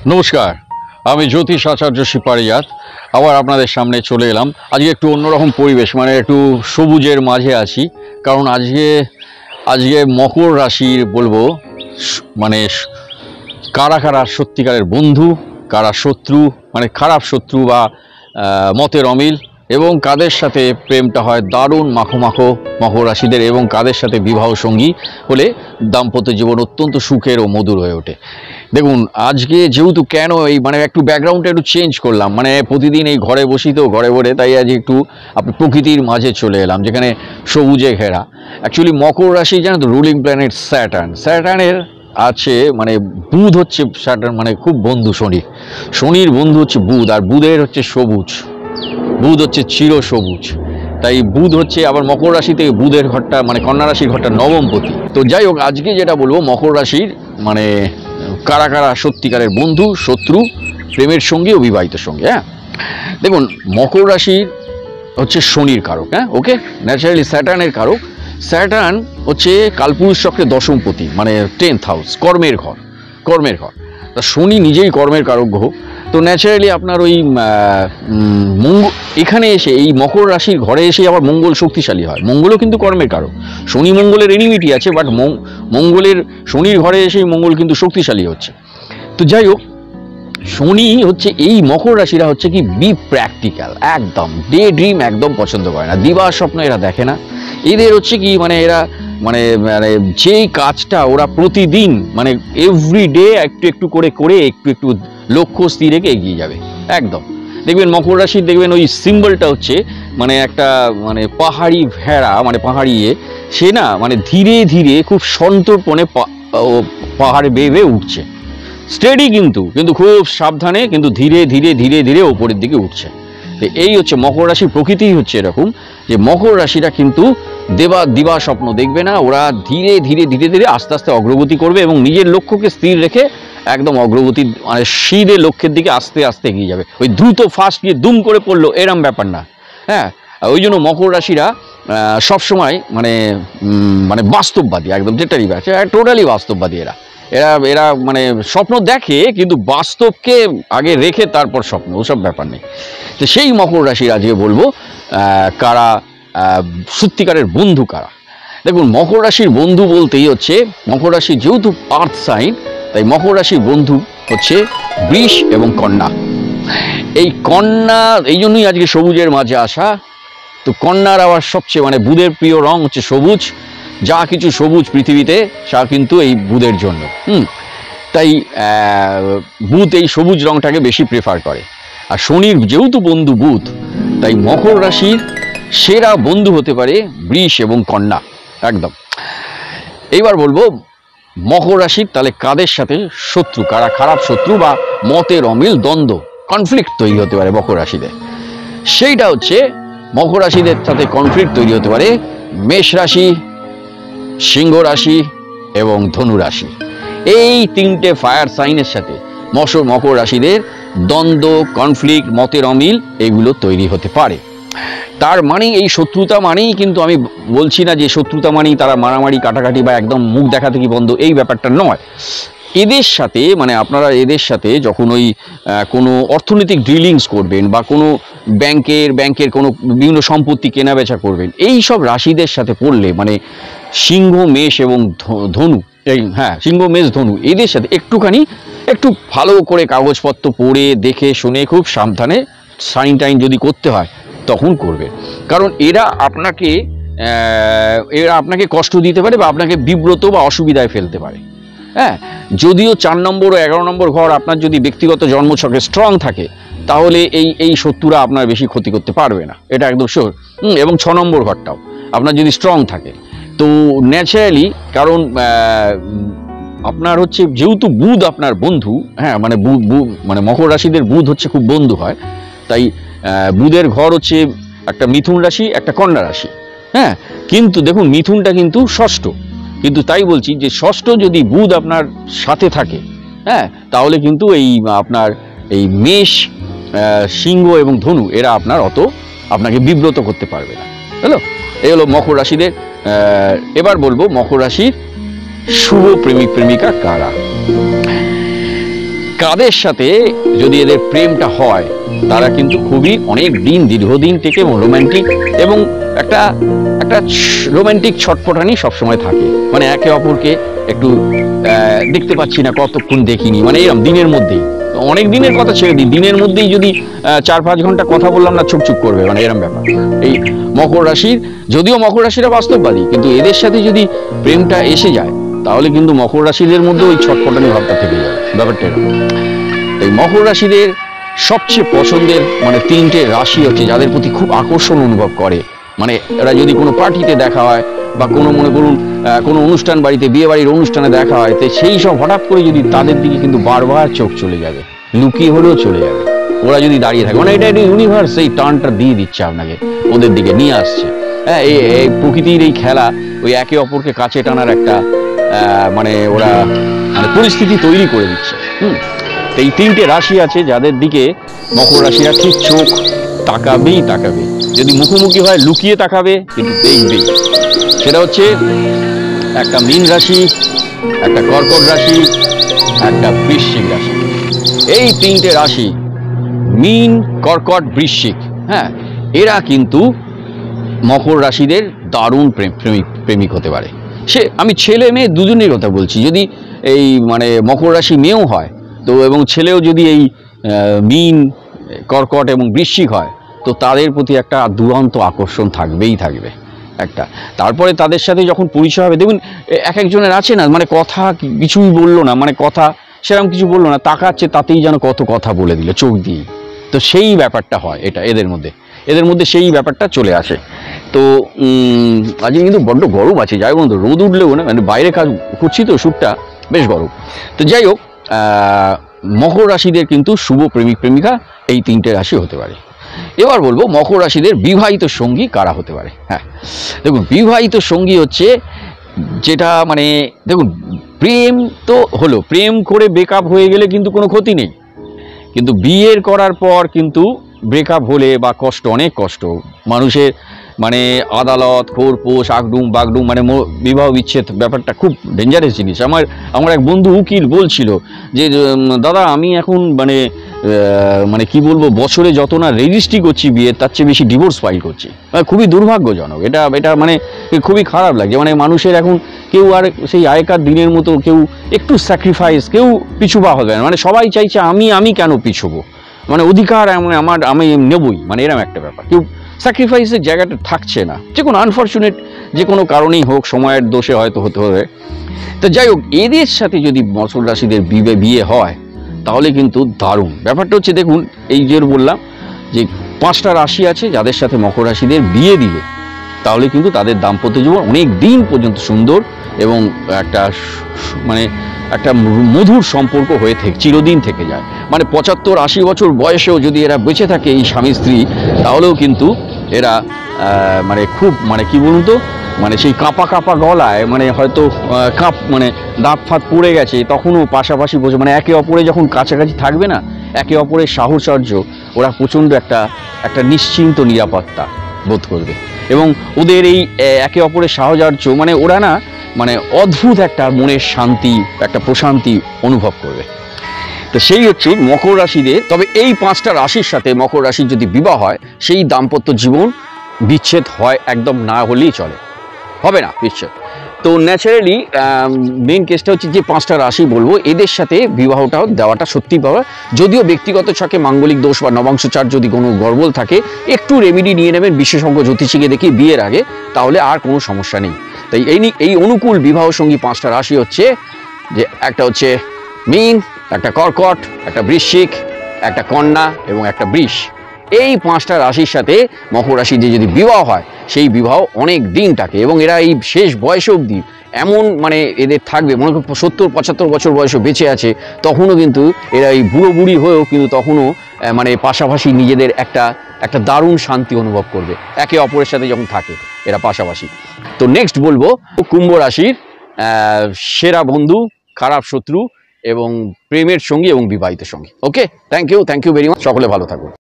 নমস্কার, আমি জ্যোতিষ আচার্য সিপারিয়াত আবার আপনাদের সামনে চলে এলাম। আজকে একটু অন্যরকম পরিবেশ, মানে একটু সবুজের মাঝে আছি। কারণ আজকে মকর রাশির বলবো, মানে কারা কারা সত্যিকারের বন্ধু, কারা শত্রু, মানে খারাপ শত্রু বা মতের অমিল, এবং কাদের সাথে প্রেমটা হয় দারুণ মাখো মকর রাশিদের, এবং কাদের সাথে বিবাহ সঙ্গী হলে দাম্পত্য জীবন অত্যন্ত সুখের ও মধুর হয়ে ওঠে। দেখুন, আজকে যেহেতু কেন এই মানে একটু ব্যাকগ্রাউন্ডটা একটু চেঞ্জ করলাম, মানে প্রতিদিন এই ঘরে বসি তো ঘরে বসে, তাই আজ একটু আপনি প্রকৃতির মাঝে চলে এলাম যেখানে সবুজে ঘেরা। অ্যাকচুয়ালি মকর রাশি জানেন তো রুলিং প্ল্যানেট স্যাটার্নের আছে, মানে বুধ হচ্ছে স্যাটার্ন, মানে খুব বন্ধু শনির বন্ধু হচ্ছে বুধ, আর বুধের হচ্ছে সবুজ, বুধ হচ্ছে চির সবুজ। তাই বুধ হচ্ছে আবার মকর রাশি থেকে বুধের ঘরটা, মানে কন্যা রাশির ঘরটা নবমপতি। তো যাই হোক, আজকে যেটা বলবো মকর রাশির মানে কারা কারা সত্যিকারের বন্ধু, শত্রু, প্রেমের সঙ্গী ও বিবাহিত সঙ্গী। হ্যাঁ, দেখুন মকর রাশির হচ্ছে শনির কারক। হ্যাঁ, ওকে, ন্যাচারালি স্যাটার্নের কারক। স্যাটার্ন হচ্ছে কালপুরুষ চক্রের দশমপতি, মানে 10th হাউস, কর্মের ঘর। তা শনি নিজেই কর্মের কারক গ্রহ। তো ন্যাচারালি আপনার ওই মঙ্গল এখানে এসে এই মকর রাশির ঘরে এসে আবার মঙ্গল শক্তিশালী হয়। মঙ্গলও কিন্তু কর্মের কারক। শনি মঙ্গলের এনিমিটি আছে, বাট শনির ঘরে এসেই মঙ্গল কিন্তু শক্তিশালী হচ্ছে। তো যাই হোক, শনি হচ্ছে এই মকর রাশিরা হচ্ছে কি বি প্র্যাকটিক্যাল, একদম ডে ড্রিম একদম পছন্দ করে না, দিবা স্বপ্ন এরা দেখে না। এদের হচ্ছে কি মানে এরা মানে মানে যেই কাজটা ওরা প্রতিদিন মানে এভরিডে একটু একটু করে একটু লক্ষ্য স্থির রেখে এগিয়ে যাবে একদম। দেখবেন মকর রাশির দেখবেন ওই সিম্বলটা হচ্ছে মানে একটা মানে পাহাড়ি ভেড়া, মানে পাহাড়ি সে না মানে ধীরে ধীরে খুব সন্তর্পণে পাহাড়ে বেয়ে উঠছে, স্টেডি কিন্তু খুব সাবধানে, কিন্তু ধীরে ধীরে ওপরের দিকে উঠছে। এই হচ্ছে মকর রাশির প্রকৃতি, হচ্ছে এরকম যে মকর রাশিরা কিন্তু দিবা স্বপ্ন দেখবে না, ওরা ধীরে ধীরে আস্তে আস্তে অগ্রগতি করবে এবং নিজের লক্ষ্যকে স্থির রেখে একদম অগ্রগতি মানে সিধে লক্ষ্যের দিকে আস্তে আস্তে এগিয়ে যাবে। ওই দ্রুত ফাস্ট গিয়ে দুম করে পড়লো এরম ব্যাপার না। হ্যাঁ, ওই জন্য মকর রাশিরা সবসময় মানে মানে বাস্তববাদী, একদম যেটাই আছে টোটালি বাস্তববাদী। এরা মানে স্বপ্ন দেখে কিন্তু বাস্তবকে আগে রেখে তারপর স্বপ্ন, ওসব ব্যাপার নেই। তো সেই মকর রাশির আজকে বলবো কারা সত্যিকারের বন্ধু কারা। দেখুন, মকর রাশির বন্ধু বলতেই হচ্ছে, মকর রাশি যেহেতু আর্থ সাইন, তাই মকর রাশির বন্ধু হচ্ছে বৃষ এবং কন্যা। এই কন্যা এই জন্যই আজকে সবুজের মাঝে আসা। তো কন্যার আবার সবচেয়ে মানে বুধের প্রিয় রং হচ্ছে সবুজ। যা কিছু সবুজ পৃথিবীতে তা কিন্তু এই বুধের জন্য। তাই বুধ এই সবুজ রংটাকে বেশি প্রেফার করে। আর শনির যেহেতু বন্ধু বুধ, তাই মকর রাশির সেরা বন্ধু হতে পারে বৃষ এবং কন্যা একদম। এইবার বলবো মকর রাশির তাহলে কাদের সাথে শত্রু, কারা খারাপ শত্রু বা মতের অমিল, দ্বন্দ্ব, কনফ্লিক্ট তৈরি হতে পারে মকর রাশিদের। সেইটা হচ্ছে মকর রাশিদের সাথে কনফ্লিক্ট তৈরি হতে পারে মেষ রাশি, সিংহ রাশি এবং ধনু রাশি। এই তিনটে ফায়ার সাইনের সাথে মকর রাশিদের দ্বন্দ্ব, কনফ্লিক্ট, মতের অমিল এগুলো তৈরি হতে পারে। তার মানে এই শত্রুতা মানেই কিন্তু আমি বলছি না যে শত্রুতা মানেই তারা মারামারি কাটাকাটি বা একদম মুখ দেখা থেকে বন্ধ, এই ব্যাপারটা নয়। এদের সাথে মানে আপনারা এদের সাথে যখন ওই কোনো অর্থনৈতিক ডিলিংস করবেন বা কোনো ব্যাংকের কোনো বিভিন্ন সম্পত্তি কেনাবেচা করবেন, এই সব রাশিদের সাথে পড়লে মানে সিংহ, মেষ এবং ধনু, সিংহ, মেষ, ধনু এদের সাথে একটু ভালো করে কাগজপত্র পড়ে দেখে শুনে খুব সাবধানে সাইন টাইন যদি করতে হয় তখন করবেন। কারণ এরা আপনাকে কষ্ট দিতে পারে বা আপনাকে বিব্রত বা অসুবিধায় ফেলতে পারে। হ্যাঁ, যদিও 4 নম্বর ও 11 নম্বর ঘর আপনার যদি ব্যক্তিগত জন্মছকে স্ট্রং থাকে, তাহলে এই শত্রুরা আপনার বেশি ক্ষতি করতে পারবে না, এটা একদম শিওর। এবং 6 নম্বর ঘরটাও আপনার যদি স্ট্রং থাকে, তো ন্যাচারালি কারণ আপনার হচ্ছে যেহেতু বুধ আপনার বন্ধু, হ্যাঁ মানে মানে মকর রাশিদের বুধ হচ্ছে খুব বন্ধু হয়। তাই বুধের ঘর হচ্ছে একটা মিথুন রাশি, একটা কন্যা রাশি। হ্যাঁ, কিন্তু দেখুন মিথুনটা কিন্তু ষষ্ঠ, কিন্তু তাই বলছি যে ষষ্ঠ যদি বুধ আপনার সাথে থাকে, হ্যাঁ, তাহলে কিন্তু আপনার এই মেষ, সিংহ এবং ধনু এরা আপনাকে বিব্রত করতে পারবে না। হ্যালো, এই হলো মকর রাশিদের। এবার বলবো মকর রাশির শুভ প্রেমিক প্রেমিকা কারা। কাদের সাথে যদি এদের প্রেমটা হয় তারা কিন্তু খুবই অনেক দিন দীর্ঘদিন থেকে এবং রোম্যান্টিক এবং একটা একটা রোম্যান্টিক ছটফটানি সবসময় থাকে, মানে একে অপরকে একটু দেখতে পাচ্ছি না, কতক্ষণ দেখিনি, মানে এরকম দিনের মধ্যেই, অনেক দিনের কথা ছেড়ে দিই, দিনের মধ্যেই যদি 4-5 ঘন্টা কথা বললাম না চুপ করবে, মানে এরকম ব্যাপার। এই মকর রাশির, যদিও মকর রাশিরা বাস্তববাদী, কিন্তু এদের সাথে যদি প্রেমটা এসে যায় তাহলে কিন্তু মকর রাশিদের মধ্যে ওই ছটফটানি ভাবটা থেকে যাবে, ব্যাপারটা এরকম। এই মকর রাশিদের সবচেয়ে পছন্দের মানে 3টে রাশি হচ্ছে যাদের প্রতি খুব আকর্ষণ অনুভব করে, মানে এরা যদি কোনো পার্টিতে দেখা হয় বা কোনো মনে করুন কোনো অনুষ্ঠান বাড়িতে, বিয়ে বাড়ির অনুষ্ঠানে দেখা হয়, তো সেই সব হঠাৎ করে যদি তাদের দিকে কিন্তু বারবার চোখ চলে যাবে, লুকিয়ে হলেও চলে যাবে, ওরা যদি দাঁড়িয়ে থাকে, মানে এটা ইউনিভার্স এই টার্নটা দিয়ে দিচ্ছে আপনাকে, ওদের দিকে নিয়ে আসছে। হ্যাঁ, এই প্রকৃতির এই খেলা, ওই একে অপরকে কাছে টানার একটা মানে ওরা মানে পরিস্থিতি তৈরি করে দিচ্ছে। এই 3টে রাশি আছে যাদের দিকে মকর রাশিরা ঠিক চোখ তাকাবেই তাকাবে, যদি মুখোমুখি হয় লুকিয়ে তাকাবে কিন্তু দেখবেই। সেটা হচ্ছে একটা মীন রাশি, একটা কর্কট রাশি, একটা বৃশ্চিক রাশি। এই 3টে রাশি মীন, কর্কট, বৃশ্চিক, হ্যাঁ, এরা কিন্তু মকর রাশিদের দারুণ প্রেমিক হতে পারে। সে আমি ছেলে মেয়ে দুজনের কথা বলছি, যদি এই মানে মকর রাশি মেয়েও হয় তো এবং ছেলেও যদি এই মীন, কর্কট এবং বৃশ্চিক হয় তো তাদের প্রতি একটা দুরন্ত আকর্ষণ থাকবেই থাকবে একটা। তারপরে তাদের সাথে যখন পরিচয় হবে, দেখুন এক একজনের আছে না, মানে কথা কিছুই বললো না, মানে কথা সেরকম কিছু বললো না, তাকাচ্ছে তাতেই যেন কত কথা বলে দিল চোখ দিয়ে, তো সেই ব্যাপারটা হয়, এটা এদের মধ্যে সেই ব্যাপারটা চলে আসে। তো আজকে কিন্তু বড্ড গরম আছে, যাই বন্ধু, রোদ উঠলেও না, মানে বাইরে কাজ করছি তো, শ্যুটটা বেশ গরম। তো যাই হোক, মকর রাশিদের কিন্তু শুভ প্রেমিক প্রেমিকা এই 3টে রাশি হতে পারে। এবার বলবো মকর রাশিদের বিবাহিত সঙ্গী কারা হতে পারে। হ্যাঁ, দেখুন বিবাহিত সঙ্গী হচ্ছে যেটা মানে দেখুন প্রেম তো হলো, প্রেম করে ব্রেকআপ হয়ে গেলে কিন্তু কোনো ক্ষতি নেই, কিন্তু বিয়ের করার পর কিন্তু ব্রেকআপ হলে বা কষ্ট, অনেক কষ্ট মানুষের, মানে আদালত, খোরপোশ, আগডুম বাগডুম, মানে বিবাহ বিচ্ছেদ ব্যাপারটা খুব ডেঞ্জারাস জিনিস। আমার এক বন্ধু উকিল বলছিল যে দাদা আমি এখন মানে কি বলবো, বছরে যত না রেজিস্ট্রি করছি বিয়ে, তার চেয়ে বেশি ডিভোর্স ফাইল করছি, মানে খুবই দুর্ভাগ্যজনক এটা মানে খুবই খারাপ লাগছে। মানে মানুষের এখন কেউ আর সেই আগেকার দিনের মতো কেউ একটু স্যাক্রিফাইস, কেউ পিছু পা হবে না, মানে সবাই চাইছে আমি কেন পিছুবো, মানে অধিকার আমি নেবই, মানে এরকম একটা ব্যাপার, কেউ স্যাক্রিফাইসের জায়গাটা থাকছে না, যে কোনো আনফর্চুনেট যে কোনো কারণেই হোক, সময়ের দোষে হয়তো হতে হবে। তো যাই হোক, এদের সাথে যদি মকর রাশিদের বিয়ে হয় তাহলে কিন্তু দারুণ ব্যাপারটা হচ্ছে। দেখুন এই যে বললাম যে 5টা রাশি আছে যাদের সাথে মকর রাশিদের বিয়ে দিলে তাহলে কিন্তু তাদের দাম্পত্য জীবন অনেক দিন পর্যন্ত সুন্দর এবং একটা মানে একটা মধুর সম্পর্ক হয়ে চিরদিন থেকে যায়। মানে 75-80 বছর বয়সেও যদি এরা বেঁচে থাকে এই স্বামী স্ত্রী, তাহলেও কিন্তু এরা মানে খুব মানে কি বলুন তো, মানে সেই কাঁপা গলায়, মানে হয়তো মানে দাঁত ফাঁত পড়ে গেছে, তখনও পাশাপাশি বসে, মানে একে অপরে যখন কাছাকাছি থাকবে না, একে অপরের সাহচর্য, ওরা প্রচণ্ড একটা নিশ্চিন্ত নিরাপত্তা বোধ করবে এবং ওদের এই একে অপরের সাহচর্য, মানে ওরা না মানে অদ্ভুত একটা মনের শান্তি, একটা প্রশান্তি অনুভব করবে। তো সেই হচ্ছে মকর রাশিদের। তবে এই 5টা রাশির সাথে মকর রাশির যদি বিবাহ হয়, সেই দাম্পত্য জীবন বিচ্ছেদ হয় একদম না হলেই চলে, হবে না বিচ্ছেদ। তো ন্যাচারালি মেইন কেসটা হচ্ছে যে 5টা রাশি বলবো, এদের সাথে বিবাহটাও দেওয়াটা সত্যিই পাওয়া, যদিও ব্যক্তিগত ছকে মাঙ্গলিক দোষ বা নবাংশচার যদি কোনো গড়বল থাকে, একটু রেমেডি নিয়ে নেবেন বিশেষজ্ঞ জ্যোতিষীকে দেখি বিয়ের আগে, তাহলে আর কোনো সমস্যা নেই। তাই এই অনুকূল বিবাহ সঙ্গী 5টা রাশি হচ্ছে যে একটা হচ্ছে মীন, একটা কর্কট, একটা বৃশ্চিক, একটা কন্যা এবং একটা বৃষ। এই 5টা রাশির সাথে মকর রাশির যদি বিবাহ হয় সেই বিবাহ অনেক দিন থাকে এবং এরা এই শেষ বয়স অবধি এমন মানে এদের থাকবে, মনে করি 70-75 বছর বয়সে বেঁচে আছে, তখনও কিন্তু এরা এই বুড়ো বুড়ি হয়েও কিন্তু তখনও মানে পাশাপাশি নিজেদের একটা দারুণ শান্তি অনুভব করবে একে অপরের সাথে যখন থাকে এরা পাশাপাশি। তো নেক্সট বলবো কুম্ভ রাশির সেরা বন্ধু, খারাপ শত্রু এবং প্রেমের সঙ্গী এবং বিবাহিত সঙ্গী। ওকে, থ্যাংক ইউ ভেরি মাচ, সকলে ভালো থাকুন।